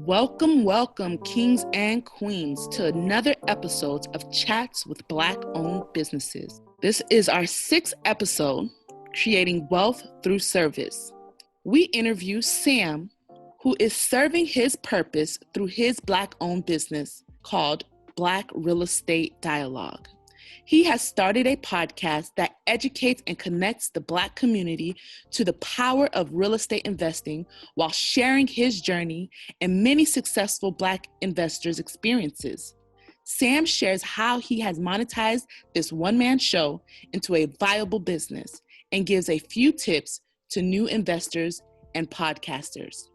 Welcome, welcome, kings and queens, to another episode of Chats with Black-owned businesses. This is our 6th episode, Creating Wealth Through Service. We interview Sam, who is serving his purpose through his Black-owned business called Black Real Estate Dialogue. He has started a podcast that educates and connects the Black community to the power of real estate investing while sharing his journey and many successful Black investors' experiences. Sam shares how he has monetized this one-man show into a viable business and gives a few tips to new investors and podcasters.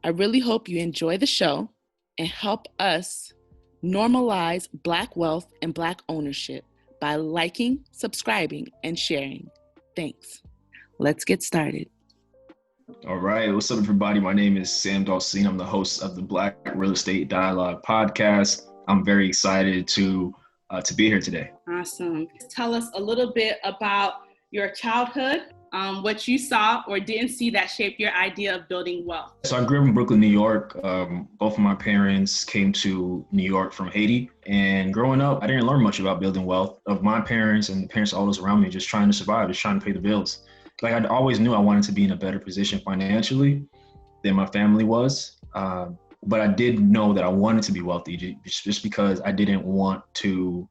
I really hope you enjoy the show and help us normalize Black wealth and Black ownership by liking, subscribing, and sharing. Thanks. Let's get started. All right. What's up, everybody? My name is Sam Dalcine. I'm the host of the Black Real Estate Dialogue podcast. I'm very excited to be here today. Awesome. Tell us a little bit about your childhood, what you saw or didn't see that shaped your idea of building wealth. So I grew up in Brooklyn, New York. Both of my parents came to New York from Haiti. And growing up, I didn't learn much about building wealth of my parents and the parents of all those around me, just trying to survive, just trying to pay the bills. Like I always knew I wanted to be in a better position financially than my family was. But I did know that I wanted to be wealthy just because I didn't want to,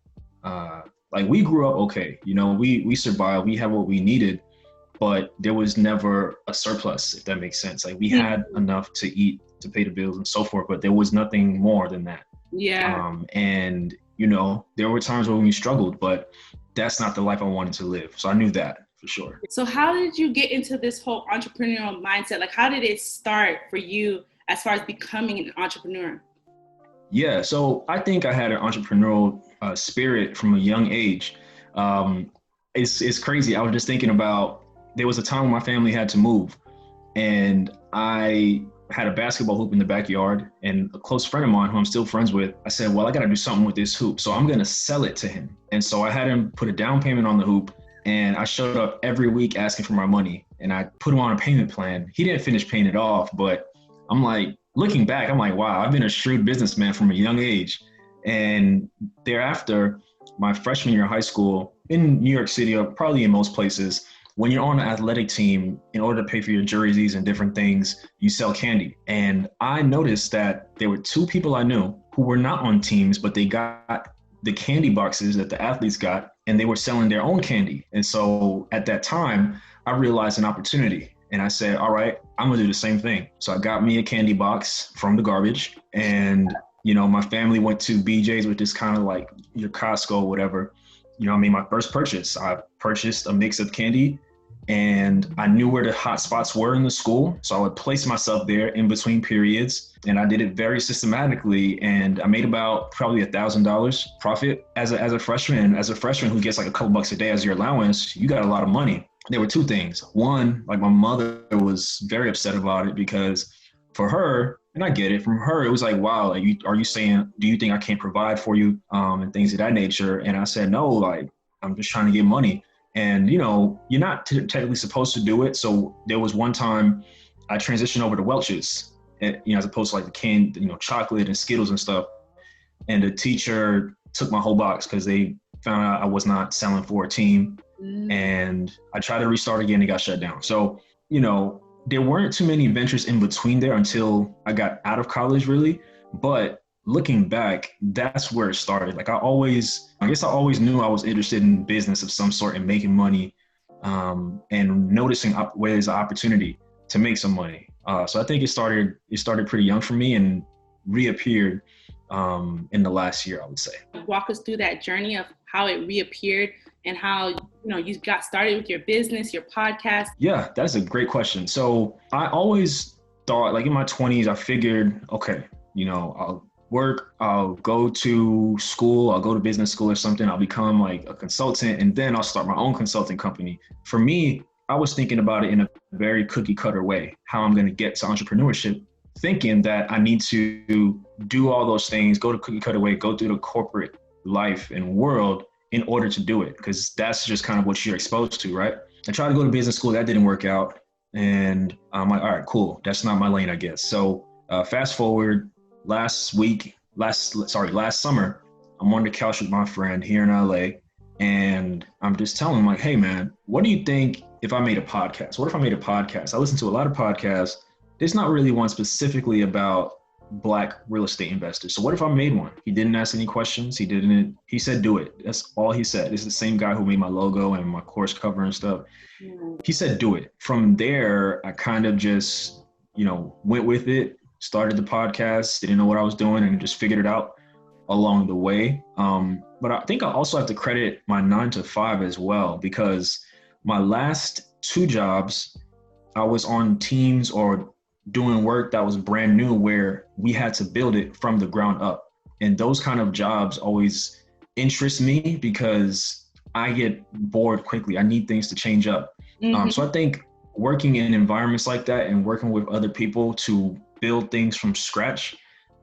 we grew up okay. You know, we survived, we had what we needed, but there was never a surplus, if that makes sense. Like we had enough to eat, to pay the bills and so forth, but there was nothing more than that. Yeah. And, you know, there were times when we struggled, but that's not the life I wanted to live. So I knew that for sure. So how did you get into this whole entrepreneurial mindset? Like, how did it start for you as far as becoming an entrepreneur? Yeah, so I think I had an entrepreneurial spirit from a young age. It's crazy. I was just thinking about, there was a time when my family had to move, and I had a basketball hoop in the backyard, and a close friend of mine who I'm still friends with, I said, well, I got to do something with this hoop. So I'm going to sell it to him. And so I had him put a down payment on the hoop, and I showed up every week asking for my money, and I put him on a payment plan. He didn't finish paying it off, but I'm like, looking back, I'm like, wow, I've been a shrewd businessman from a young age. And thereafter, my freshman year of high school in New York City, or probably in most places, when you're on an athletic team, in order to pay for your jerseys and different things, you sell candy. And I noticed that there were 2 people I knew who were not on teams, but they got the candy boxes that the athletes got, and they were selling their own candy. And so at that time, I realized an opportunity. And I said, all right, I'm gonna do the same thing. So I got me a candy box from the garbage. And, you know, my family went to BJ's, which is kind of like your Costco or whatever. You know, I mean, my first purchase, I purchased a mix of candy, and I knew where the hot spots were in the school. So I would place myself there in between periods, and I did it very systematically. And I made about probably $1,000 profit as a freshman. As a freshman who gets like a couple bucks a day as your allowance, you got a lot of money. There were 2 things. One, like my mother was very upset about it because for her, and I get it, from her, it was like, wow, like, are you saying, do you think I can't provide for you, and things of that nature? And I said, no, like, I'm just trying to get money. And, you know, you're not technically supposed to do it. So there was one time I transitioned over to Welch's, you know, as opposed to like the canned, you know, chocolate and Skittles and stuff. And the teacher took my whole box because they found out I was not selling for a team. And I tried to restart again and got shut down. So, you know, there weren't too many ventures in between there until I got out of college, really. But looking back, that's where it started. Like I guess I always knew I was interested in business of some sort and making money, and noticing where there's an opportunity to make some money. So I think it started pretty young for me and reappeared in the last year, I would say. Walk us through that journey of how it reappeared and how, you know, you got started with your business, your podcast. Yeah, that's a great question. So I always thought, like in my 20s, I figured, okay, you know, I'll work, I'll go to school, I'll go to business school or something, I'll become like a consultant, and then I'll start my own consulting company. For me, I was thinking about it in a very cookie cutter way, how I'm going to get to entrepreneurship, thinking that I need to do all those things, go to cookie cutter way, go through the corporate life and world in order to do it, because that's just kind of what you're exposed to, right? I tried to go to business school, that didn't work out. And I'm like, all right, cool. That's not my lane, I guess. So Fast forward last summer, I'm on the couch with my friend here in LA, and I'm just telling him like, hey man, what do you think if I made a podcast? What if I made a podcast? I listen to a lot of podcasts. There's not really one specifically about Black real estate investors. So what if I made one? He didn't ask any questions. He said, do it. That's all he said. It's the same guy who made my logo and my course cover and stuff. He said, do it. From there, I kind of just, went with it, started the podcast, didn't know what I was doing, and just figured it out along the way. But I think I also have to credit my 9 to 5 as well, because my last 2 jobs, I was on teams or doing work that was brand new where we had to build it from the ground up. And those kind of jobs always interest me because I get bored quickly. I need things to change up. So I think working in environments like that and working with other people to build things from scratch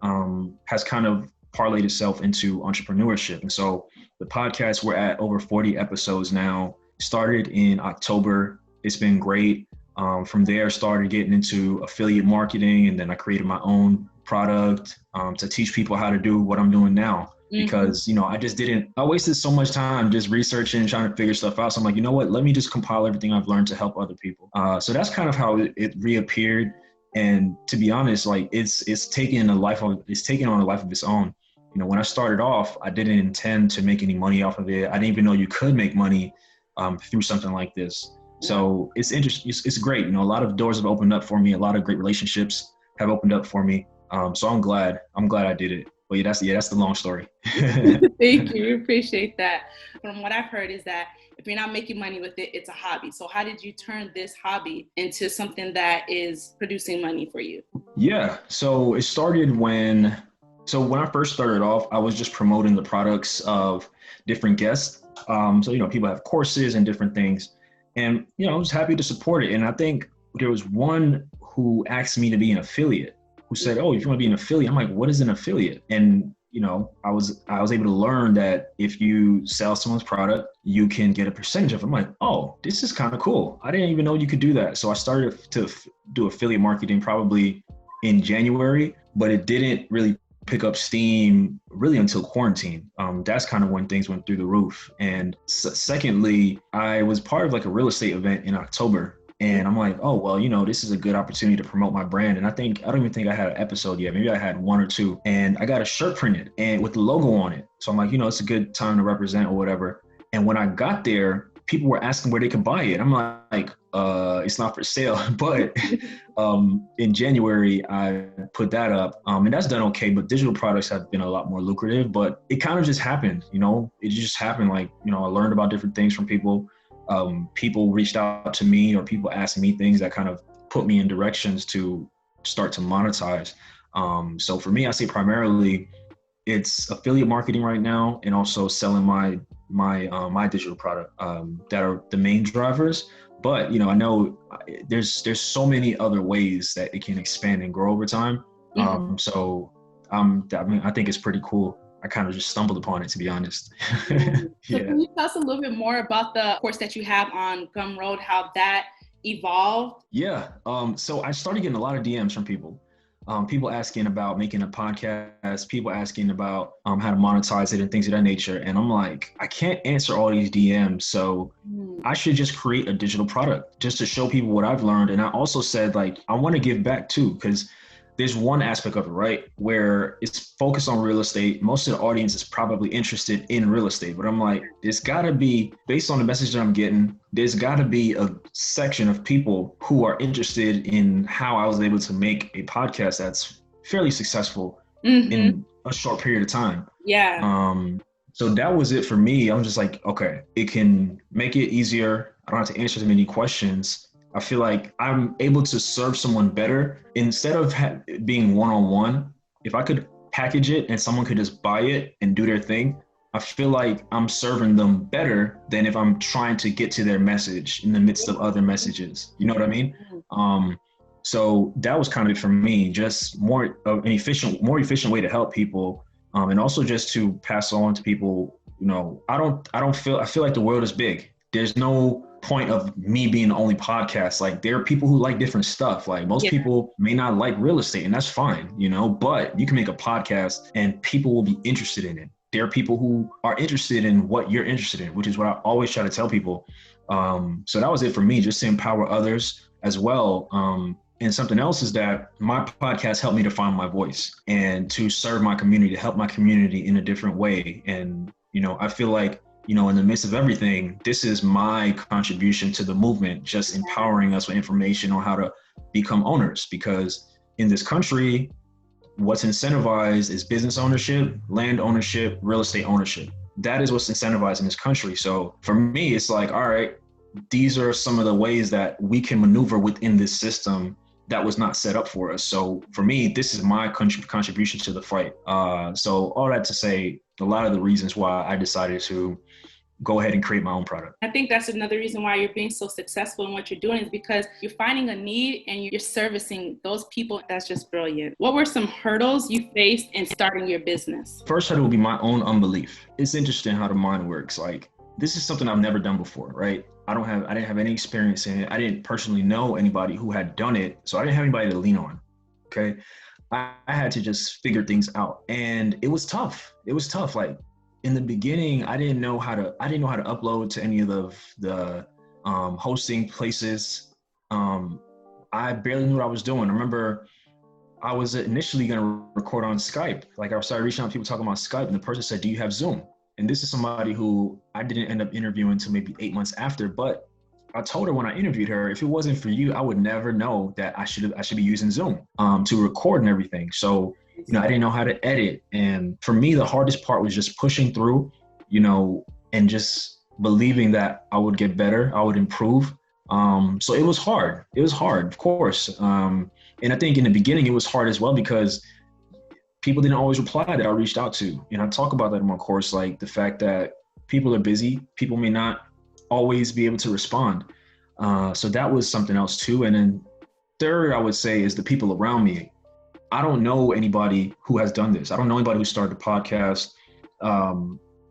has kind of parlayed itself into entrepreneurship. And so the podcast, we're at over 40 episodes now. Started in October. It's been great. From there, started getting into affiliate marketing, and then I created my own product to teach people how to do what I'm doing now. Because, I wasted so much time just researching, trying to figure stuff out. So I'm like, you know what, let me just compile everything I've learned to help other people. So that's kind of how it reappeared. And to be honest, like it's taken on a life of its own. When I started off, I didn't intend to make any money off of it. I didn't even know you could make money through something like this. So it's interesting. It's great. A lot of doors have opened up for me. A lot of great relationships have opened up for me. So I'm glad I did it. But that's the long story. Thank you. We appreciate that. From what I've heard is that if you're not making money with it, it's a hobby. So how did you turn this hobby into something that is producing money for you? Yeah. So it started when I first started off, I was just promoting the products of different guests. So people have courses and different things. And, I was happy to support it. And I think there was one who asked me to be an affiliate, who said, oh, if you want to be an affiliate, I'm like, what is an affiliate? And, I was able to learn that if you sell someone's product, you can get a percentage of it. I'm like, oh, this is kind of cool. I didn't even know you could do that. So I started to do affiliate marketing probably in January, but it didn't really pick up steam really until quarantine. That's kind of when things went through the roof. And secondly, I was part of like a real estate event in October. And I'm like, oh, well, this is a good opportunity to promote my brand. And I don't even think I had an episode yet. Maybe I had 1 or 2. And I got a shirt printed and with the logo on it. So I'm like, it's a good time to represent or whatever. And when I got there, people were asking where they could buy it. I'm like, it's not for sale. But in January, I put that up and that's done okay. But digital products have been a lot more lucrative, but it kind of just happened, it just happened. Like, I learned about different things from people. People reached out to me or people asked me things that kind of put me in directions to start to monetize. So for me, I say primarily it's affiliate marketing right now and also selling my digital product that are the main drivers. But I know there's so many other ways that it can expand and grow over time. So I think it's pretty cool. I kind of just stumbled upon it, to be honest. So can you tell us a little bit more about the course that you have on Gumroad, how that evolved? Yeah. So I started getting a lot of DMs from people. People asking about making a podcast, people asking about how to monetize it and things of that nature. And I'm like, I can't answer all these DMs. So I should just create a digital product just to show people what I've learned. And I also said, like, I want to give back too, because there's one aspect of it, right, where it's focused on real estate. Most of the audience is probably interested in real estate, but I'm like, there's got to be, based on the message that I'm getting, there's got to be a section of people who are interested in how I was able to make a podcast that's fairly successful in a short period of time. Yeah. So that was it for me. I'm just like, okay, it can make it easier. I don't have to answer as many questions. I feel like I'm able to serve someone better instead of being one-on-one. If I could package it and someone could just buy it and do their thing, I feel like I'm serving them better than if I'm trying to get to their message in the midst of other messages. You know what I mean? So that was kind of it for me, just more efficient way to help people. And also just to pass on to people, I feel like the world is big. There's no point of me being the only podcast. Like there are people who like different stuff. Like most people may not like real estate, and that's fine, you know, but you can make a podcast and people will be interested in it. There are people who are interested in what you're interested in, which is what I always try to tell people. So that was it for me, just to empower others as well. And something else is that my podcast helped me to find my voice and to serve my community, to help my community in a different way. And, you know, I feel like, you know, in the midst of everything, this is my contribution to the movement, just empowering us with information on how to become owners. Because in this country, what's incentivized is business ownership, land ownership, real estate ownership. That is what's incentivized in this country. So for me, it's like, all right, these are some of the ways that we can maneuver within this system that was not set up for us. So for me, this is my contribution to the fight. So all that to say, a lot of the reasons why I decided to go ahead and create my own product. I think that's another reason why you're being so successful in what you're doing, is because you're finding a need and you're servicing those people. That's just brilliant. What were some hurdles you faced in starting your business? First hurdle would be my own unbelief. It's interesting how the mind works. Like, this is something I've never done before, right? I didn't have any experience in it. I didn't personally know anybody who had done it. So I didn't have anybody to lean on. Okay. I had to just figure things out. And it was tough. Like in the beginning, I didn't know how to upload to any of the hosting places. I barely knew what I was doing. I remember I was initially going to record on Skype. Like I started reaching out to people talking about Skype, and the person said, "Do you have Zoom?" And this is somebody who I didn't end up interviewing until maybe 8 months after. But I told her when I interviewed her, if it wasn't for you, I would never know that I should be using Zoom to record and everything. So, you know, I didn't know how to edit. And for me, the hardest part was just pushing through, you know, and just believing that I would get better, I would improve. So it was hard. Of course. And I think in the beginning, it was hard as well because people didn't always reply that I reached out to. And I talk about that in my course, like the fact that people are busy, people may not always be able to respond. So that was something else too. And then third, I would say, is the people around me. I don't know anybody who has done this. I don't know anybody who started a podcast.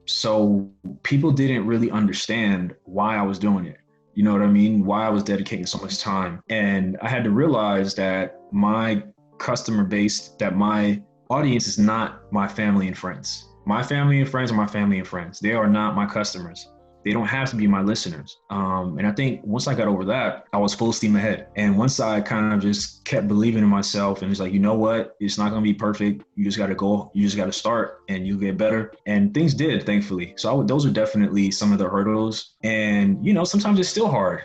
So people didn't really understand why I was doing it. You know what I mean? Why I was dedicating so much time. And I had to realize that my customer base, that my audience is not my family and friends. My family and friends are my family and friends. They are not my customers. They don't have to be my listeners. And I think once I got over that, I was full steam ahead. And once I kind of just kept believing in myself and it's like, you know what, it's not going to be perfect. You just got to go, you just got to start and you get better. And things did, thankfully. So those are definitely some of the hurdles. And, you know, sometimes it's still hard,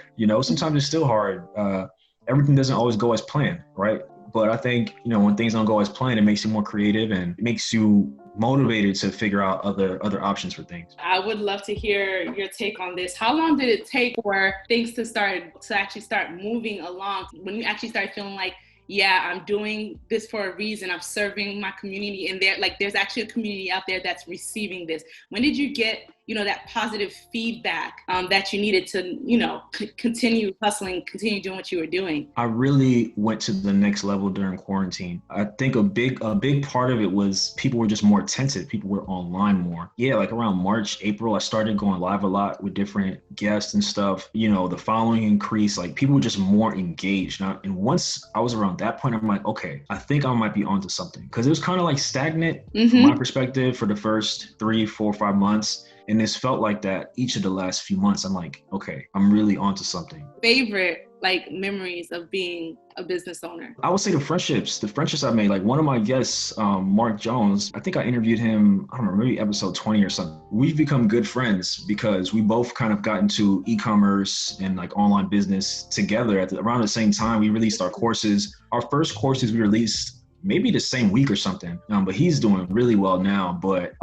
everything doesn't always go as planned, right? But I think, you know, when things don't go as planned, it makes you more creative and it makes you motivated to figure out other options for things. I would love to hear your take on this. How long did it take for things to actually start moving along? When you actually started feeling like, yeah, I'm doing this for a reason. I'm serving my community, and there's actually a community out there that's receiving this. When did you get, you know, that positive feedback that you needed to, you know, continue hustling, continue doing what you were doing? I really went to the next level during quarantine. I think a big part of it was people were just more attentive. People were online more. Yeah, like around March, April, I started going live a lot with different guests and stuff. You know, the following increased, like people were just more engaged. And once I was around that point, I'm like, okay, I think I might be onto something. Because it was kind of like stagnant from my perspective for the first 3, 4, 5 months. And this felt like that each of the last few months. I'm like, okay, I'm really onto something. Favorite like memories of being a business owner? I would say the friendships I made. Like one of my guests, Mark Jones, I think I interviewed him, I don't know, maybe episode 20 or something. We've become good friends because we both kind of got into e-commerce and like online business together around the same time. We released our courses. Our first courses we released maybe the same week or something, but he's doing really well now. But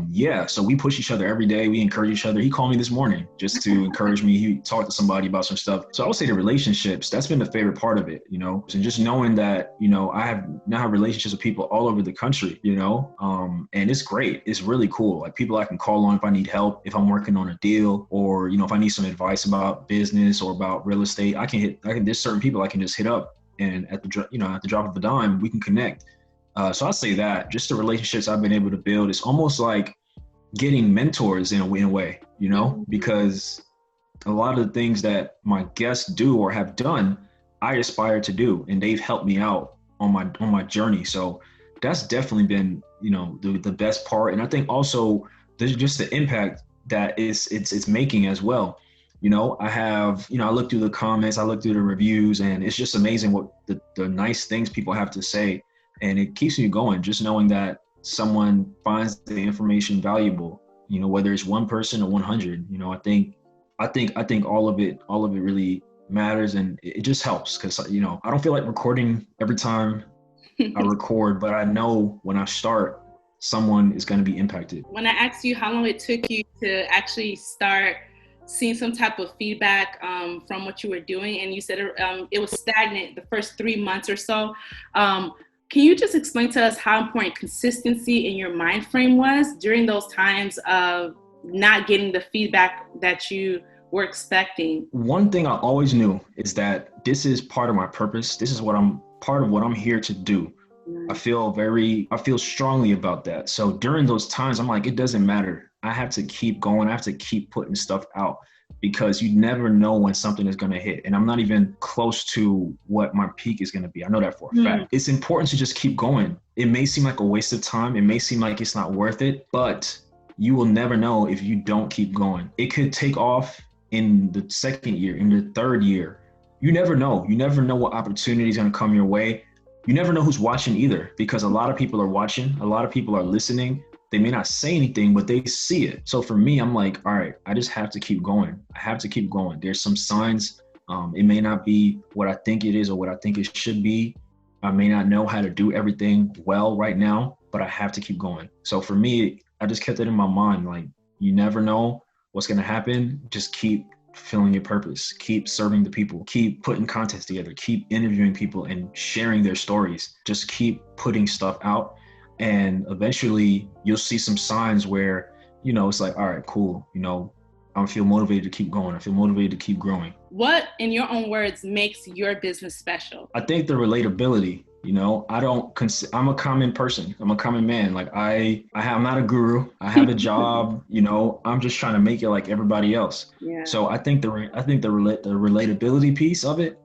yeah, so we push each other every day. We encourage each other. He called me this morning just to encourage me. He talked to somebody about some stuff. So I would say the relationships, that's been the favorite part of it, you know, and just knowing that, you know, I now have relationships with people all over the country, you know, and it's great. It's really cool. Like people I can call on if I need help, if I'm working on a deal, or, you know, if I need some advice about business or about real estate, there's certain people I can just hit up. And at the drop of a dime, we can connect. So I'd say that just the relationships I've been able to build, it's almost like getting mentors in a way, you know, because a lot of the things that my guests do or have done, I aspire to do, and they've helped me out on my journey. So that's definitely been, the best part. And I think also there's just the impact that it's making as well. I look through the comments, I look through the reviews, and it's just amazing what the nice things people have to say. And it keeps me going, just knowing that someone finds the information valuable, whether it's one person or 100. I think all of it really matters, and it just helps because, I don't feel like recording every time I record, but I know when I start, someone is going to be impacted. When I asked you how long it took you to actually start seeing some type of feedback from what you were doing, and you said it was stagnant the first 3 months or so. Can you just explain to us how important consistency in your mind frame was during those times of not getting the feedback that you were expecting? One thing I always knew is that this is part of my purpose. This is part of what I'm here to do. I feel strongly about that. So during those times, I'm like, it doesn't matter. I have to keep going. I have to keep putting stuff out because you never know when something is going to hit. And I'm not even close to what my peak is going to be. I know that for a fact. It's important to just keep going. It may seem like a waste of time. It may seem like it's not worth it, but you will never know if you don't keep going. It could take off in the second year, in the third year. You never know. You never know what opportunity is going to come your way. You never know who's watching either, because a lot of people are watching. A lot of people are listening. They may not say anything, but they see it. So for me, I'm like, all right, I just have to keep going. I have to keep going. There's some signs. It may not be what I think it is or what I think it should be. I may not know how to do everything well right now, but I have to keep going. So for me, I just kept it in my mind. Like, you never know what's going to happen. Just keep fulfilling your purpose, keep serving the people, keep putting content together, keep interviewing people and sharing their stories. Just keep putting stuff out, and eventually you'll see some signs where, it's like, all right, cool. I feel motivated to keep going. I feel motivated to keep growing. What, in your own words, makes your business special? I think the relatability. I'm a common person. I'm a common man. Like I'm not a guru. I have a job. I'm just trying to make it like everybody else. Yeah. So I think the relatability piece of it,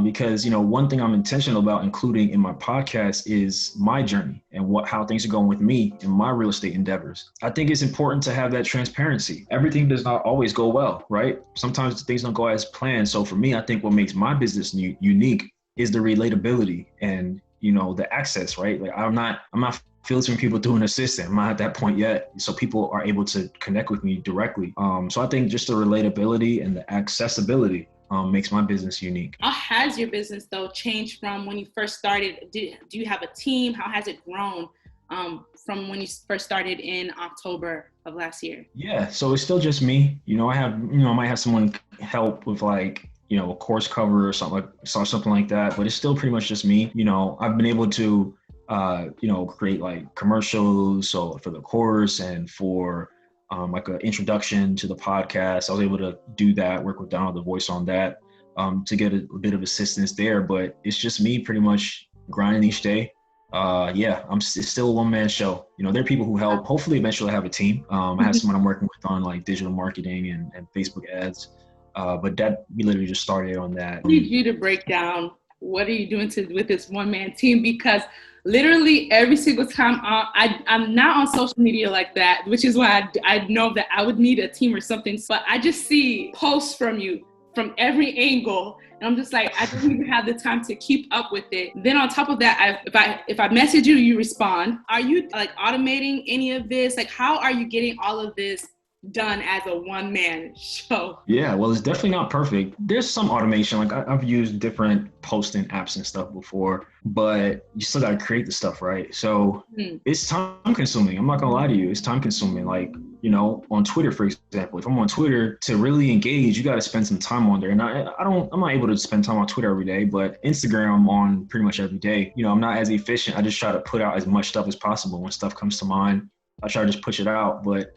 because one thing I'm intentional about including in my podcast is my journey and how things are going with me in my real estate endeavors. I think it's important to have that transparency. Everything does not always go well, right? Sometimes things don't go as planned. So for me, I think what makes my business unique is the relatability and, the access, right? Like I'm not filtering people through an assistant. I'm not at that point yet. So people are able to connect with me directly. So I think just the relatability and the accessibility makes my business unique. How has your business though changed from when you first started? Do you have a team? How has it grown from when you first started in October of last year? Yeah, so it's still just me. I might have someone help with like, a course cover or something like that, but it's still pretty much just me. I've been able to, create like commercials. So for the course and for like an introduction to the podcast, I was able to do that, work with Donald, the voice on that, to get a bit of assistance there. But it's just me pretty much grinding each day. It's still a one-man show. There are people who help. Hopefully eventually I have a team. I have someone I'm working with on like digital marketing and Facebook ads. But that we literally just started on that. I need you to break down what are you doing with this one-man team, because literally every single time I'm not on social media like that, which is why I know that I would need a team or something. But I just see posts from you from every angle, and I'm just like, I don't even have the time to keep up with it. Then on top of that, if I message you, you respond. Are you like automating any of this? Like, how are you getting all of this done as a one-man show? Yeah, well, it's definitely not perfect. There's some automation. Like I've used different posting apps and stuff before, but you still got to create the stuff, right? So it's time consuming. I'm not gonna lie to you. It's time consuming. Like, on Twitter, for example, if I'm on Twitter, to really engage, you got to spend some time on there. And I'm not able to spend time on Twitter every day, but Instagram I'm on pretty much every day. I'm not as efficient. I just try to put out as much stuff as possible. When stuff comes to mind, I try to just push it out. But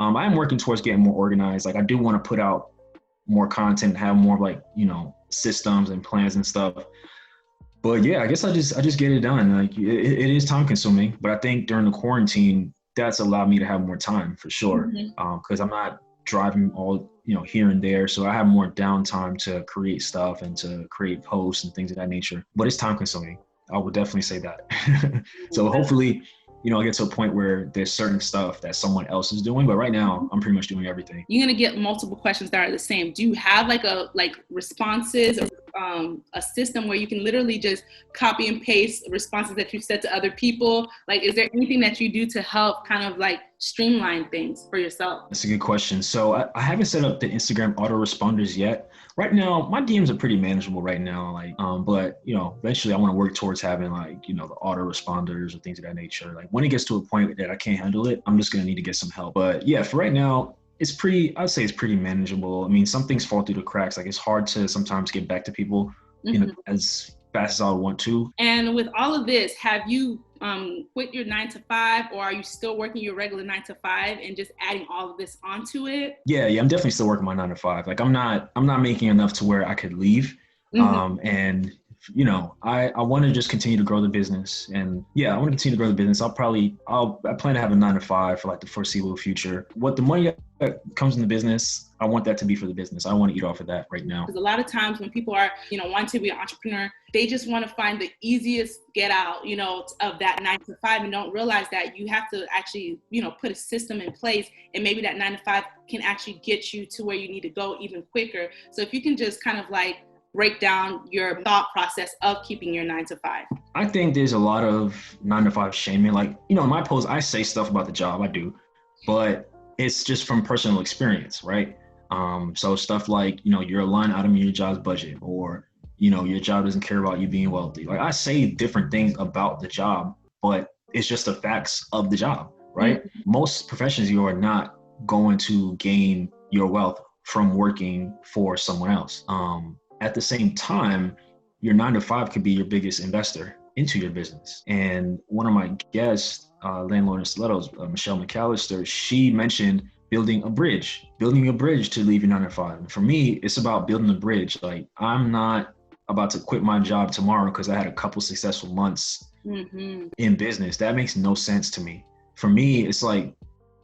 I am working towards getting more organized. Like I do want to put out more content, have more like, systems and plans and stuff. But yeah, I guess I just get it done. Like it is time consuming, but I think during the quarantine, that's allowed me to have more time for sure. Because I'm not driving all, here and there. So I have more downtime to create stuff and to create posts and things of that nature. But it's time consuming. I would definitely say that. So hopefully, I get to a point where there's certain stuff that someone else is doing. But right now, I'm pretty much doing everything. You're going to get multiple questions that are the same. Do you have like responses or a system where you can literally just copy and paste responses that you've said to other people? Like, is there anything that you do to help kind of like streamline things for yourself? That's a good question. So I haven't set up the Instagram autoresponders yet. Right now, my DMs are pretty manageable right now. But eventually I want to work towards having the autoresponders or things of that nature. Like when it gets to a point that I can't handle it, I'm just going to need to get some help. But yeah, for right now, I'd say it's pretty manageable. I mean, some things fall through the cracks. Like it's hard to sometimes get back to people, as fast as I would want to. And with all of this, have you quit your 9-to-5, or are you still working your regular 9-to-5 and just adding all of this onto it? Yeah, I'm definitely still working my 9-to-5. Like I'm not making enough to where I could leave. And I want to just continue to grow the business, and I want to continue to grow the business. I plan to have a 9-to-5 for like the foreseeable future. What the money that comes in the business, I want that to be for the business. I want to eat off of that right now. Because a lot of times when people are, wanting to be an entrepreneur, they just want to find the easiest get out, of that 9-to-5, and don't realize that you have to actually, put a system in place, and maybe that 9-to-5 can actually get you to where you need to go even quicker. So if you can just kind of like break down your thought process of keeping your 9-to-5. I think there's a lot of 9-to-5 shaming. Like, in my posts, I say stuff about the job, I do, but it's just from personal experience, right? So stuff like, you're a line item in your job's budget, or, your job doesn't care about you being wealthy. Like I say different things about the job, but it's just the facts of the job, right? Most professions, you are not going to gain your wealth from working for someone else. At the same time, your 9-to-5 could be your biggest investor into your business. And one of my guests, landlord in Stilettos, Michelle McAllister, she mentioned building a bridge to leave your 9-to-5. For me, it's about building a bridge. Like I'm not about to quit my job tomorrow because I had a couple successful months in business. That makes no sense to me. For me, it's like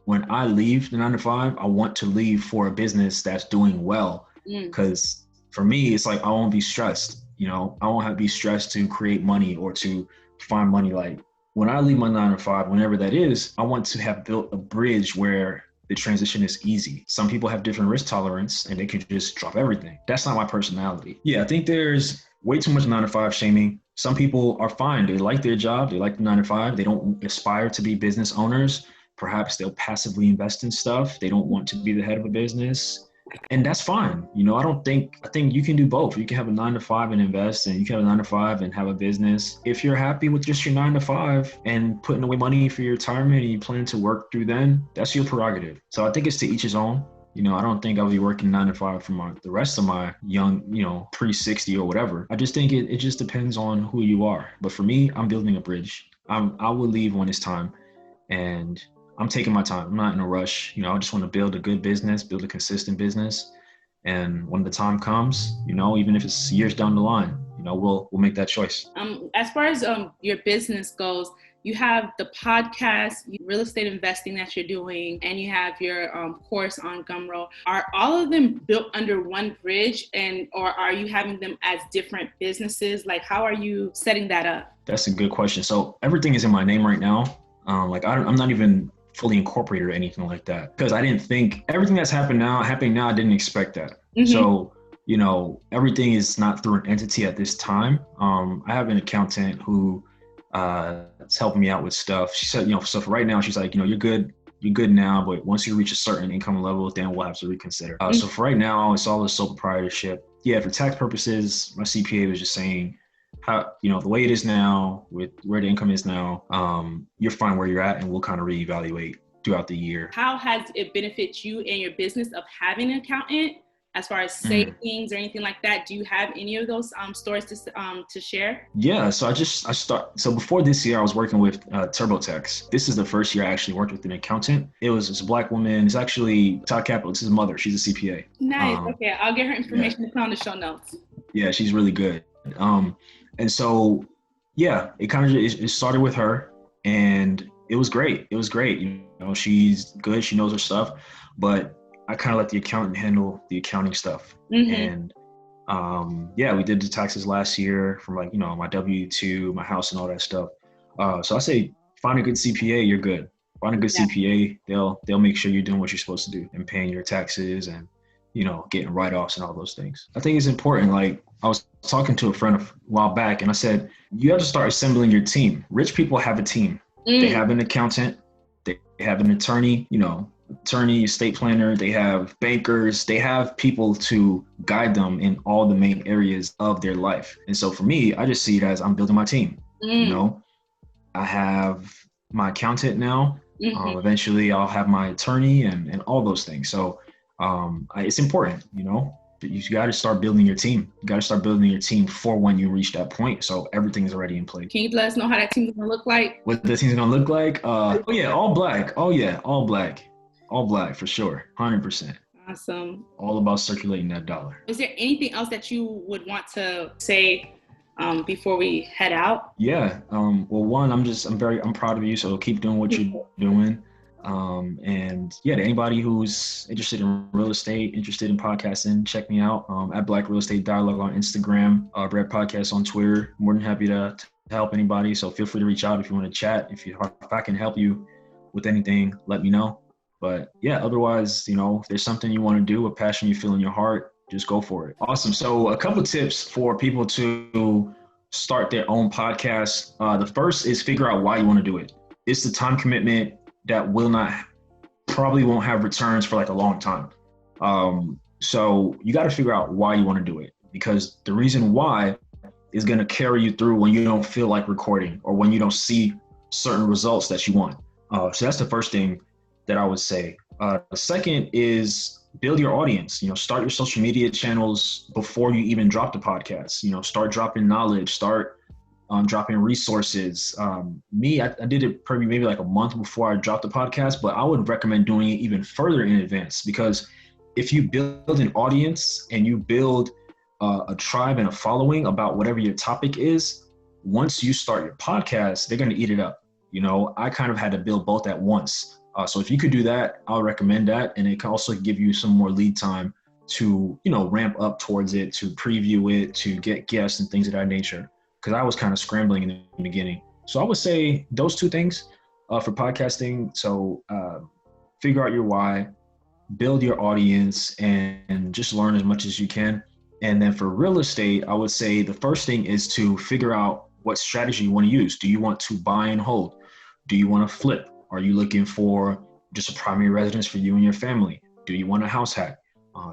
when I leave the 9-to-5, I want to leave for a business that's doing well. Because for me, it's like I won't be stressed. I won't have to be stressed to create money or to find money. Like when I leave my 9-to-5, whenever that is, I want to have built a bridge where the transition is easy. Some people have different risk tolerance and they could just drop everything. That's not my personality. Yeah, I think there's way too much 9-to-5 shaming. Some people are fine. They like their job. They like the 9-to-5. They don't aspire to be business owners. Perhaps they'll passively invest in stuff. They don't want to be the head of a business. And that's fine. I think you can do both. You can have a 9-to-5 and invest, and you can have a 9-to-5 and have a business. If you're happy with just your 9-to-5 and putting away money for your retirement and you plan to work through then, that's your prerogative. So I think it's to each his own. I don't think I'll be working 9-to-5 for the rest of my young, pre-60 or whatever. I just think it just depends on who you are. But for me, I'm building a bridge. I will leave when it's time, and I'm taking my time. I'm not in a rush. I just want to build a good business, build a consistent business. And when the time comes, even if it's years down the line, we'll make that choice. As far as your business goes, you have the podcast, real estate investing that you're doing, and you have your course on Gumroad. Are all of them built under one bridge, or are you having them as different businesses? Like, how are you setting that up? That's a good question. So everything is in my name right now. I'm not even fully incorporated or anything like that, because I didn't think everything that's happening now, I didn't expect that. So, everything is not through an entity at this time. I have an accountant who is helping me out with stuff. She said, so for right now, she's like, you're good now, but once you reach a certain income level, then we'll have to reconsider. So for right now, it's all a sole proprietorship. Yeah, for tax purposes, my CPA was just saying, how, the way it is now, with where the income is now, you're fine where you're at, and we'll kind of reevaluate throughout the year. How has it benefited you and your business of having an accountant, as far as savings or anything like that? Do you have any of those stories to share? Yeah, so so before this year, I was working with TurboTax. This is the first year I actually worked with an accountant. It's a Black woman. It's actually Todd Capital. It's his mother. She's a CPA. Nice. Okay, I'll get her information to put on the show notes. Yeah, she's really good. And so, it kind of it started with her, and it was great. She's good. She knows her stuff. But I kind of let the accountant handle the accounting stuff. And we did the taxes last year from like, my W-2, my house and all that stuff. So I say find a good CPA, you're good. Find a good CPA, they'll make sure you're doing what you're supposed to do and paying your taxes and, getting write-offs and all those things. I think it's important. Like I was talking to a friend a while back and I said, you have to start assembling your team. Rich people have a team. They have an accountant, they have an attorney, estate planner, they have bankers, they have people to guide them in all the main areas of their life. And so for me, I just see it as I'm building my team. I have my accountant now. Eventually I'll have my attorney and all those things. So it's important, you got to start building your team. You got to start building your team for when you reach that point. So everything's already in place. Can you let us know how that team's going to look like? What the team's going to look like? All black. All black for sure. 100%. Awesome. All about circulating that dollar. Is there anything else that you would want to say before we head out? Yeah. Well, one, I'm proud of you. So keep doing what you're doing. To anybody who's interested in real estate, interested in podcasting, check me out at Black Real Estate Dialogue on Instagram, Brad Podcast on Twitter. More than happy to help anybody. So feel free to reach out if you want to chat. If I can help you with anything, let me know. But yeah, otherwise, if there's something you want to do, a passion you feel in your heart, just go for it. Awesome. So a couple tips for people to start their own podcast. The first is figure out why you want to do it. It's the time commitment that probably won't have returns for like a long time. So you got to figure out why you want to do it, because the reason why is going to carry you through when you don't feel like recording or when you don't see certain results that you want. So that's the first thing that I would say. The second is build your audience. Start your social media channels before you even drop the podcast. Start dropping knowledge, start dropping resources. I did it probably maybe like a month before I dropped the podcast, but I would recommend doing it even further in advance, because if you build an audience and you build a tribe and a following about whatever your topic is, once you start your podcast, they're going to eat it up. I kind of had to build both at once. So if you could do that, I would recommend that. And it can also give you some more lead time to, ramp up towards it, to preview it, to get guests and things of that nature. Because I was kind of scrambling in the beginning. So I would say those two things for podcasting. So figure out your why, build your audience, and just learn as much as you can. And then for real estate, I would say the first thing is to figure out what strategy you want to use. Do you want to buy and hold? Do you want to flip? Are you looking for just a primary residence for you and your family? Do you want a house hack?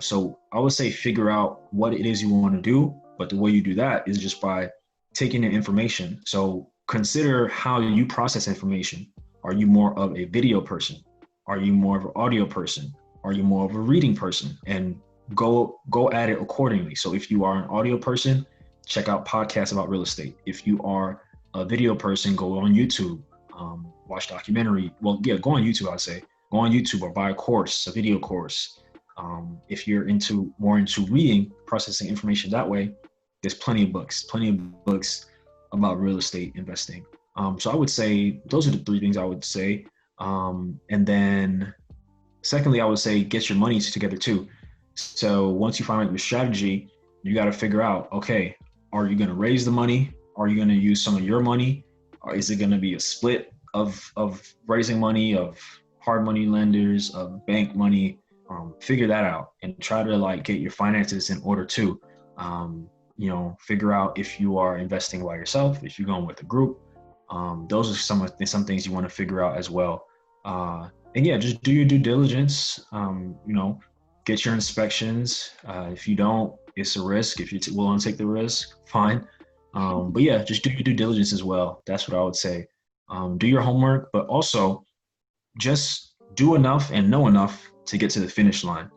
So I would say figure out what it is you want to do. But the way you do that is just by taking in information. So consider how you process information. Are you more of a video person? Are you more of an audio person? Are you more of a reading person? And go at it accordingly. So if you are an audio person, check out podcasts about real estate. If you are a video person, go on YouTube, watch documentary. Well, yeah, go on YouTube, I'd say. Go on YouTube or buy a course, a video course. If you're more into reading, processing information that way, there's plenty of books about real estate investing. So I would say those are the three things I would say. And then secondly, I would say get your money together too. So once you find out your strategy, you got to figure out, okay, are you going to raise the money? Are you going to use some of your money? Or is it going to be a split of raising money, of hard money lenders, of bank money? Figure that out and try to get your finances in order too. Figure out if you are investing by yourself, if you're going with a group. Those are some things you want to figure out as well. And yeah, just do your due diligence. Get your inspections. If you don't, it's a risk. If you're willing to take the risk, fine. But yeah, just do your due diligence as well. That's what I would say. Do your homework, but also just do enough and know enough to get to the finish line.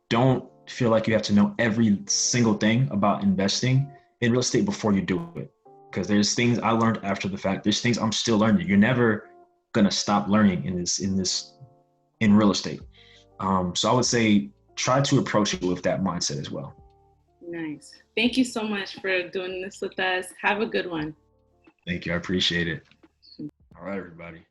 Don't feel like you have to know every single thing about investing in real estate before you do it. Because there's things I learned after the fact. There's things I'm still learning. You're never gonna stop learning in real estate. So I would say try to approach it with that mindset as well. Nice. Thank you so much for doing this with us. Have a good one. Thank you. I appreciate it. All right, everybody.